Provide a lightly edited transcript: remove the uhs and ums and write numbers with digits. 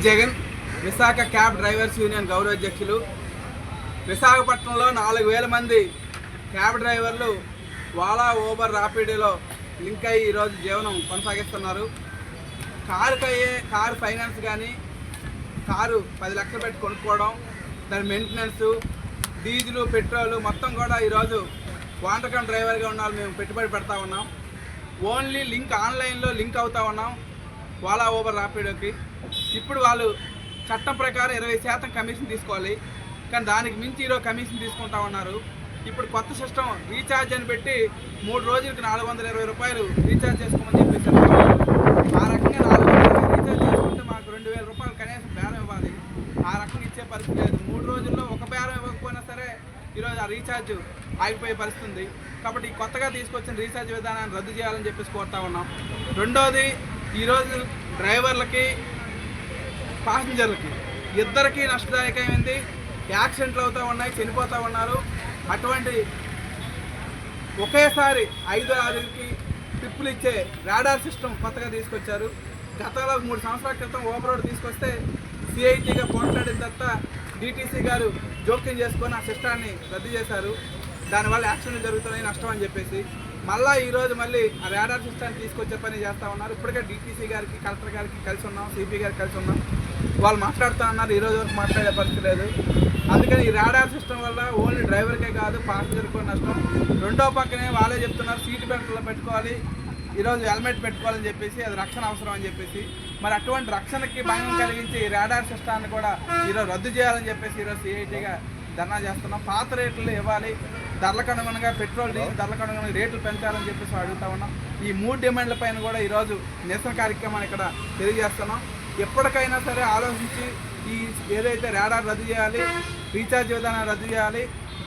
Jagan Visakha cab drivers union గౌరవ అధ్యక్షులు. విశాఖపట్నంలో 4000 మంది క్యాబ్ డ్రైవర్లు ఓలా, ఊబర్, ర్యాపిడోలో లింక్ అయ్యి ఈరోజు జీవనం కొనసాగిస్తున్నారు. కారు ఫైనాన్స్ కానీ, కారు 10 లక్షలు పెట్టి కొనుక్కోవడం, దాని మెయింటెనెన్స్, డీజిల్, పెట్రోల్ మొత్తం కూడా ఈరోజు వాంటకం డ్రైవర్గా ఉన్న మేము పెట్టుబడి పెడతా ఉన్నాం. ఓన్లీ లింక్ ఆన్లైన్లో లింక్ అవుతా ఉన్నాం ఓలా, ఊబర్, ర్యాపిడోకి. ఇప్పుడు వాళ్ళు చట్టం ప్రకారం 20% కమిషన్ తీసుకోవాలి, కానీ దానికి మించి ఈరోజు కమిషన్ తీసుకుంటా ఉన్నారు. ఇప్పుడు కొత్త సిస్టమ్ రీఛార్జ్ అని పెట్టి 3 రోజులకి 420 రూపాయలు రీఛార్జ్ చేసుకోమని చెప్పేసి ఆ రకంగా 400 రీఛార్జ్ చేసుకుంటే మాకు 2000 రూపాయలు కనీసం బేరం ఇవ్వాలి. ఆ రకంగా ఇచ్చే పరిస్థితి లేదు. 3 రోజుల్లో ఒక బేరం ఇవ్వకపోయినా సరే ఈరోజు ఆ రీఛార్జ్ ఆగిపోయే పరిస్థితి ఉంది. కాబట్టి కొత్తగా తీసుకొచ్చిన రీఛార్జ్ విధానాన్ని రద్దు చేయాలని చెప్పేసి కోరుతా ఉన్నాం. రెండోది, ఈరోజు డ్రైవర్లకి, ప్యాసింజర్లకి ఇద్దరికీ నష్టదాయకమైంది. యాక్సిడెంట్లు అవుతూ ఉన్నాయి, చనిపోతూ ఉన్నారు. అటువంటి ఒకేసారి 5-6కి ట్రిప్పులు ఇచ్చే రాడార్ సిస్టమ్ కొత్తగా తీసుకొచ్చారు. గతంలో 3 సంవత్సరాల క్రితం ఓవర్ రోడ్ తీసుకొస్తే సిఐటిగా పోట్లాడిన తర్వాత డిటీసీ గారు జోక్యం చేసుకొని ఆ సిస్టాన్ని రద్దు చేశారు. దానివల్ల యాక్సిడెంట్లు జరుగుతున్నాయి, నష్టం అని చెప్పేసి మళ్ళీ ఈరోజు మళ్ళీ ఆ రాడార్ సిస్టాన్ని తీసుకొచ్చే పని చేస్తూ ఉన్నారు. ఇప్పటికే డిటీసీ గారికి, కలెక్టర్ గారికి కలిసి ఉన్నాం, సిపి గారికి కలిసి ఉన్నాం. వాళ్ళు మాట్లాడుతూ ఉన్నారు, ఈరోజు వరకు మాట్లాడే పరిస్థితి లేదు. అందుకని ఈ రాడార్ సిస్టమ్ వల్ల ఓన్లీ డ్రైవర్కే కాదు, ప్యాసింజర్కి కూడా నష్టం. రెండో పక్కనే వాళ్ళే చెప్తున్నారు సీట్ బెల్ట్లో పెట్టుకోవాలి, ఈరోజు హెల్మెట్ పెట్టుకోవాలని చెప్పేసి, అది రక్షణ అవసరం అని చెప్పేసి. మరి అటువంటి రక్షణకి భయం కలిగించి ఈ రాడార్ సిస్టాన్ని కూడా ఈరోజు రద్దు చేయాలని చెప్పేసి ఈరోజు సిఐటిగా ధర్నా చేస్తున్నాం. పాత రేట్లు ఇవ్వాలి, ధరలకు అనుగుణంగా పెట్రోల్, డీజిల్ ధరలకు అనుగుణంగా రేట్లు పెంచాలని చెప్పేసి అడుగుతా ఉన్నాం. ఈ 3 డిమాండ్ల పైన కూడా ఈరోజు నిరసన కార్యక్రమాన్ని ఇక్కడ తెలియజేస్తున్నాం. ఎప్పటికైనా సరే ఆలోచించి ఈ ఏదైతే రాడార్ రద్దు చేయాలి, రీఛార్జ్ విధానాన్ని రద్దు చేయాలి,